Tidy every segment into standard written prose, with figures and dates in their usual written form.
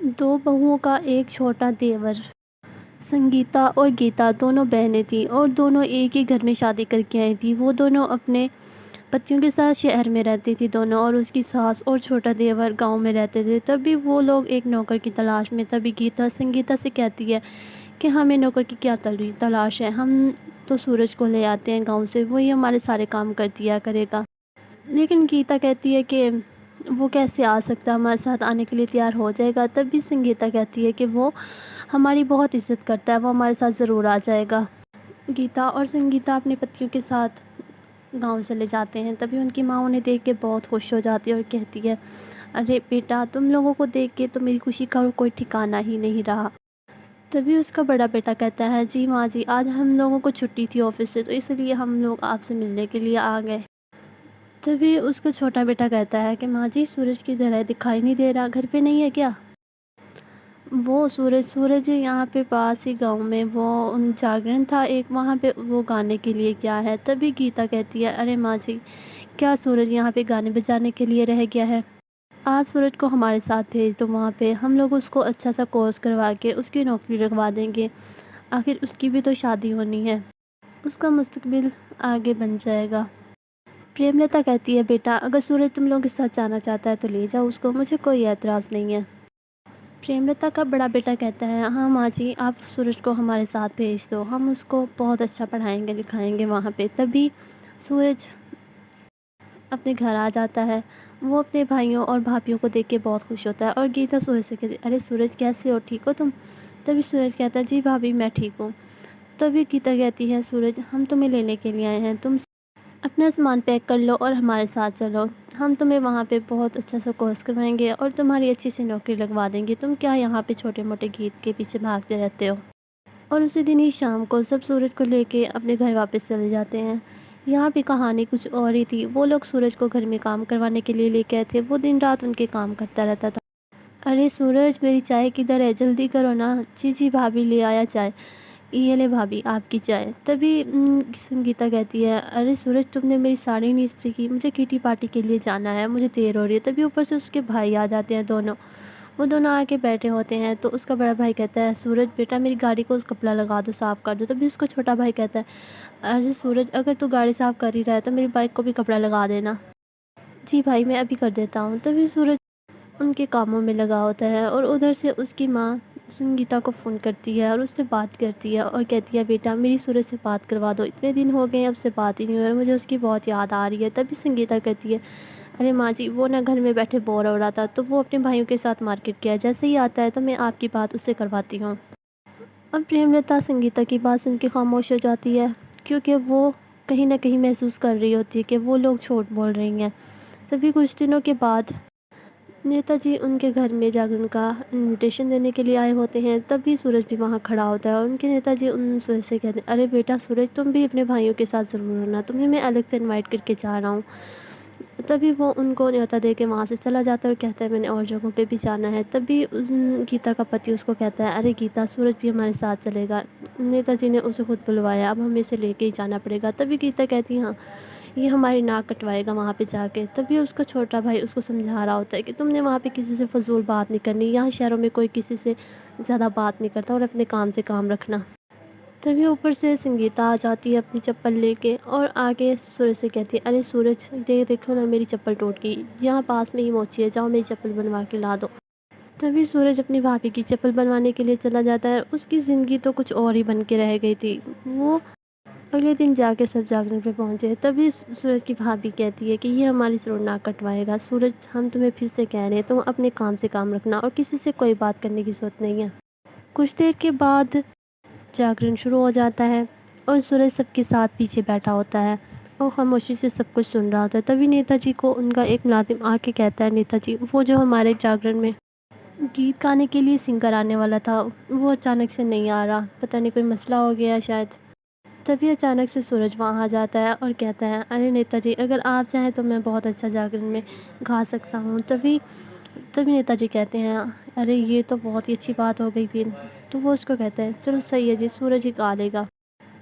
دو بہوؤں کا ایک چھوٹا دیور۔ سنگیتا اور گیتا دونوں بہنیں تھیں اور دونوں ایک ہی گھر میں شادی کر کے آئی تھیں۔ وہ دونوں اپنے پتیوں کے ساتھ شہر میں رہتی تھی دونوں، اور اس کی ساس اور چھوٹا دیور گاؤں میں رہتے تھے۔ تبھی وہ لوگ ایک نوکر کی تلاش میں۔ تبھی گیتا سنگیتا سے کہتی ہے کہ ہمیں نوکر کی کیا تلاش ہے، ہم تو سورج کو لے آتے ہیں گاؤں سے، وہی ہمارے سارے کام کر دیا کرے گا۔ لیکن گیتا کہتی ہے کہ وہ کیسے آ سکتا ہے، ہمارے ساتھ آنے کے لیے تیار ہو جائے گا۔ تب بھی سنگیتا کہتی ہے کہ وہ ہماری بہت عزت کرتا ہے، وہ ہمارے ساتھ ضرور آ جائے گا۔ گیتا اور سنگیتا اپنے پتیوں کے ساتھ گاؤں چلے جاتے ہیں۔ تبھی ان کی ماں انہیں دیکھ کے بہت خوش ہو جاتی ہے اور کہتی ہے، ارے بیٹا، تم لوگوں کو دیکھ کے تو میری خوشی کا کوئی ٹھکانہ ہی نہیں رہا۔ تبھی اس کا بڑا بیٹا کہتا ہے، جی ماں جی، آج ہم لوگوں کو چھٹی تھی آفس سے، تو اس لیے ہم لوگ آپ سے ملنے کے لیے آ گئے۔ تبھی اس کا چھوٹا بیٹا کہتا ہے کہ ماں جی، سورج کی طرح دکھائی نہیں دے رہا، گھر پہ نہیں ہے کیا؟ وہ سورج یہاں پہ پاس ہی گاؤں میں، وہ جاگرن تھا ایک، وہاں پہ وہ گانے کے لیے گیا ہے۔ تبھی گیتا کہتی ہے، ارے ماں جی، کیا سورج یہاں پہ گانے بجانے کے لیے رہ گیا ہے؟ آپ سورج کو ہمارے ساتھ بھیج دو، وہاں پہ ہم لوگ اس کو اچھا سا کورس کروا کے اس کی نوکری لگوا دیں گے، آخر اس کی بھی تو شادی ہونی ہے، اس کا مستقبل آگے بن جائے گا۔ پریم لتا کہتی ہے، بیٹا، اگر سورج تم لوگوں کے ساتھ جانا چاہتا ہے تو لے جاؤ اس کو، مجھے کوئی اعتراض نہیں ہے۔ پریم لتا کا بڑا بیٹا کہتا ہے، ہاں ماں جی، آپ سورج کو ہمارے ساتھ بھیج دو، ہم اس کو بہت اچھا پڑھائیں گے لکھائیں گے وہاں پہ۔ تبھی سورج اپنے گھر آ جاتا ہے۔ وہ اپنے بھائیوں اور بھابھیوں کو دیکھ کے بہت خوش ہوتا ہے، اور گیتا سورج سے کہتی ہے، ارے سورج، کیسے ہو، ٹھیک ہو تم؟ تبھی سورج کہتا ہے، جی بھابھی، میں ٹھیک ہوں۔ تبھی گیتا کہتی ہے، سورج، ہم تمہیں لینے کے لیے آئے ہیں، تم اپنا سامان پیک کر لو اور ہمارے ساتھ چلو، ہم تمہیں وہاں پہ بہت اچھا سا کورس کروائیں گے اور تمہاری اچھی سی نوکری لگوا دیں گے، تم کیا یہاں پہ چھوٹے موٹے گیت کے پیچھے بھاگتے رہتے ہو؟ اور اسی دن ہی شام کو سب سورج کو لے کے اپنے گھر واپس چلے جاتے ہیں۔ یہاں پہ کہانی کچھ اور ہی تھی۔ وہ لوگ سورج کو گھر میں کام کروانے کے لیے لے کے آئے تھے، وہ دن رات ان کے کام کرتا رہتا تھا۔ ارے سورج، میری چائے کدھر ہے، جلدی کرو نا۔ جی جی بھابھی، لے آیا چائے، یہ لے بھابھی آپ کی چائے۔ تبھی سنگیتا کہتی ہے، ارے سورج، تم نے میری ساڑی نہیں استری کی، مجھے کیٹی پارٹی کے لیے جانا ہے، مجھے دیر ہو رہی ہے۔ تبھی اوپر سے اس کے بھائی آ جاتے ہیں دونوں، وہ دونوں آ کے بیٹھے ہوتے ہیں۔ تو اس کا بڑا بھائی کہتا ہے، سورج بیٹا، میری گاڑی کو کپڑا لگا دو، صاف کر دو۔ تبھی اس کو چھوٹا بھائی کہتا ہے، ارے سورج، اگر تو گاڑی صاف کر ہی رہا ہے تو میری بائک کو بھی کپڑا لگا دینا۔ جی بھائی، میں ابھی کر دیتا ہوں۔ تبھی سورج ان کے کاموں میں لگا ہوتا ہے، اور ادھر سے اس کی ماں سنگیتا کو فون کرتی ہے اور اس سے بات کرتی ہے اور کہتی ہے، بیٹا، میری سورج سے بات کروا دو، اتنے دن ہو گئے ہیں، اب سے بات ہی نہیں ہو رہا، مجھے اس کی بہت یاد آ رہی ہے۔ تبھی سنگیتا کہتی ہے، ارے ماں جی، وہ گھر میں بیٹھے بور ہو رہا تھا تو وہ اپنے بھائیوں کے ساتھ مارکیٹ گیا، جیسے ہی آتا ہے تو میں آپ کی بات اس سے کرواتی ہوں۔ اب پریم لتا سنگیتا کی بات سن کے خاموش ہو جاتی ہے، کیونکہ وہ کہیں نہ کہیں محسوس کر رہی ہوتی ہے کہ وہ لوگ جھوٹ بول رہی ہیں۔ تبھی کچھ دنوں کے بعد نیتا جی ان کے گھر میں جاگرن کا انویٹیشن دینے کے لیے آئے ہوتے ہیں۔ تبھی سورج بھی وہاں کھڑا ہوتا ہے، اور ان کے نیتا جی ان سورج سے کہتے ہیں، ارے بیٹا سورج، تم بھی اپنے بھائیوں کے ساتھ ضرور ہونا، تمہیں میں الگ سے انوائٹ کر کے جا رہا ہوں۔ تبھی وہ ان کو نیوتا دے کے وہاں سے چلا جاتا ہے اور کہتا ہے، میں نے اور جگہوں پہ بھی جانا ہے۔ تبھی گیتا کا پتی اس کو کہتا ہے، ارے گیتا، سورج بھی ہمارے ساتھ چلے گا، نیتا جی نے اسے خود بلوایا، اب ہمیں اسے لے کے ہی جانا پڑے گا۔ تبھی گیتا کہتی ہے، ہاں، یہ ہماری ناک کٹوائے گا وہاں پہ جا کے۔ تبھی اس کا چھوٹا بھائی اس کو سمجھا رہا ہوتا ہے کہ تم نے وہاں پہ کسی سے فضول بات نہیں کرنی، یہاں شہروں میں کوئی کسی سے زیادہ بات نہیں کرتا، اور اپنے کام سے کام رکھنا۔ تبھی اوپر سے سنگیتا آ جاتی ہے اپنی چپل لے کے، اور آگے سورج سے کہتی ہے، ارے سورج، دیکھو نا، میری چپل ٹوٹ گئی، یہاں پاس میں ہی موچی ہے، جاؤ میری چپل بنوا کے لا دو۔ تبھی سورج اپنی بھابھی کی چپل بنوانے کے لیے چلا جاتا ہے۔ اس کی زندگی تو کچھ اور ہی بن کے رہ گئی تھی۔ وہ اگلے دن جا کے سب جاگرن پہ پہنچے۔ تبھی سورج کی بھابھی کہتی ہے کہ یہ ہماری ضرور ناک کٹوائے گا، سورج، ہم تمہیں پھر سے کہہ رہے ہیں، تم اپنے کام سے کام رکھنا اور کسی سے کوئی بات کرنے کی ضرورت نہیں ہے۔ کچھ دیر کے بعد جاگرن شروع ہو جاتا ہے، اور سورج سب کے ساتھ پیچھے بیٹھا ہوتا ہے اور خاموشی سے سب کچھ سن رہا ہوتا ہے۔ تبھی نیتا جی کو ان کا ایک ملازم آ کے کہتا ہے، نیتا جی، وہ جو ہمارے جاگرن میں گیت گانے کے لیے سنگر آنے والا تھا، وہ اچانک سے نہیں آ رہا، پتہ نہیں کوئی مسئلہ ہو گیا ہے شاید۔ تبھی اچانک سے سورج وہاں آ جاتا ہے اور کہتا ہے، ارے نیتا جی، اگر آپ چاہیں تو میں بہت اچھا جاگرن میں گا سکتا ہوں۔ تبھی نیتا جی کہتے ہیں، ارے یہ تو بہت ہی اچھی بات ہو گئی پھر۔ تو وہ اس کو کہتا ہے، چلو صحیح ہے جی، سورج ہی گا لے گا۔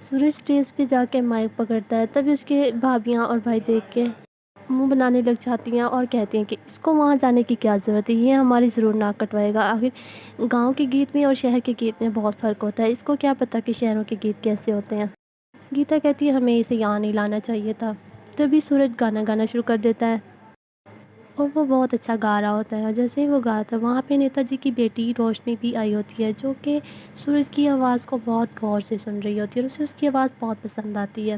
سورج اسٹیج پہ جا کے مائک پکڑتا ہے۔ تبھی اس کے بھابھیاں اور بھائی دیکھ کے منہ بنانے لگ جاتی ہیں اور کہتی ہیں کہ اس کو وہاں جانے کی کیا ضرورت ہے، یہ ہماری ضرور ناک کٹوائے گا، آخر گاؤں کے گیت میں اور شہر کے گیت میں بہت فرق ہوتا ہے، اس کو کیا پتہ کہ شہروں کے گیت کیسے ہوتے ہیں۔ گیتا کہتی ہے ہمیں اسے یہاں نہیں لانا چاہیے تھا۔ تبھی سورج گانا شروع کر دیتا ہے اور وہ بہت اچھا گا رہا ہوتا ہے، اور جیسے ہی وہ گاتا ہے وہاں پہ نیتا جی کی بیٹی روشنی بھی آئی ہوتی ہے، جو کہ سورج کی آواز کو بہت غور سے سن رہی ہوتی ہے اور اسے اس کی آواز بہت پسند آتی ہے۔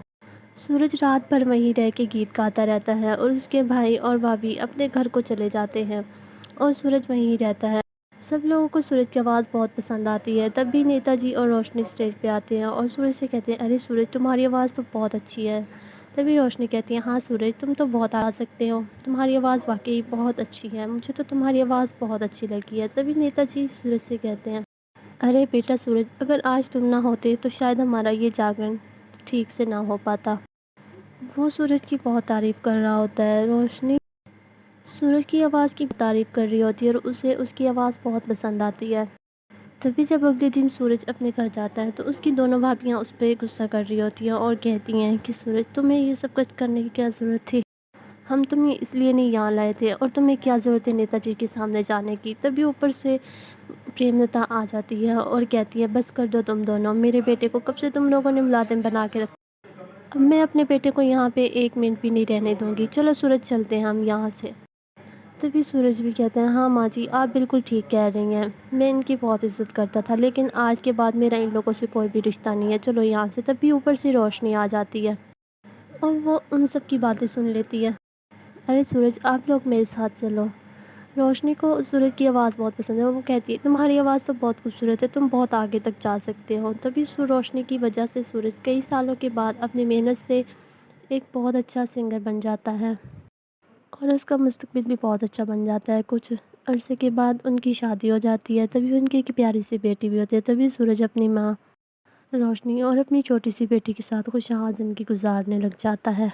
سورج رات بھر وہیں رہ کے گیت گاتا رہتا ہے اور اس کے بھائی اور بھابھی اپنے گھر کو چلے جاتے ہیں اور سورج وہیں رہتا ہے۔ سب لوگوں کو سورج کی آواز بہت پسند آتی ہے۔ تب بھی نیتا جی اور روشنی اسٹیج پہ آتے ہیں اور سورج سے کہتے ہیں ارے سورج تمہاری آواز تو بہت اچھی ہے۔ تبھی روشنی کہتی ہے ہاں سورج تم تو بہت آ سکتے ہو، تمہاری آواز واقعی بہت اچھی ہے، مجھے تو تمہاری آواز بہت اچھی لگی ہے۔ تبھی نیتا جی سورج سے کہتے ہیں ارے بیٹا سورج، اگر آج تم نہ ہوتے تو شاید ہمارا یہ جاگرن ٹھیک سے نہ ہو پاتا۔ وہ سورج کی بہت تعریف کر رہا ہوتا ہے، روشنی سورج کی آواز کی تعریف کر رہی ہوتی ہے اور اسے اس کی آواز بہت پسند آتی ہے۔ تبھی جب اگلے دن سورج اپنے گھر جاتا ہے تو اس کی دونوں بھابیاں اس پہ غصہ کر رہی ہوتی ہیں اور کہتی ہیں کہ سورج تمہیں یہ سب کچھ کرنے کی کیا ضرورت تھی، ہم تمہیں اس لیے نہیں یہاں لائے تھے اور تمہیں کیا ضرورت ہے نیتا جی کے سامنے جانے کی۔ تبھی اوپر سے پریملتا آ جاتی ہے اور کہتی ہے بس کر دو تم دونوں، میرے بیٹے کو کب سے تم لوگوں نے ملازم بنا کے رکھا، اب میں اپنے بیٹے کو یہاں پہ ایک منٹ بھی نہیں رہنے دوں گی، چلو سورج چلتے ہیں ہم یہاں سے۔ تبھی سورج بھی کہتے ہیں ہاں ماں جی آپ بالکل ٹھیک کہہ رہی ہیں، میں ان کی بہت عزت کرتا تھا لیکن آج کے بعد میرا ان لوگوں سے کوئی بھی رشتہ نہیں ہے، چلو یہاں سے۔ تبھی اوپر سے روشنی آ جاتی ہے اور وہ ان سب کی باتیں سن لیتی ہے۔ ارے سورج آپ لوگ میرے ساتھ چلو۔ روشنی کو سورج کی آواز بہت پسند ہے اور وہ کہتی ہے تمہاری آواز تو بہت خوبصورت ہے، تم بہت آگے تک جا سکتے ہو۔ تبھی روشنی کی وجہ سے سورج کئی سالوں کے بعد اپنی محنت سے ایک بہت اچھا سنگر بن جاتا ہے اور اس کا مستقبل بھی بہت اچھا بن جاتا ہے۔ کچھ عرصے کے بعد ان کی شادی ہو جاتی ہے، تبھی ان کی ایک پیاری سی بیٹی بھی ہوتی ہے۔ تبھی سورج اپنی ماں روشنی اور اپنی چھوٹی سی بیٹی کے ساتھ خوشحال زندگی گزارنے لگ جاتا ہے۔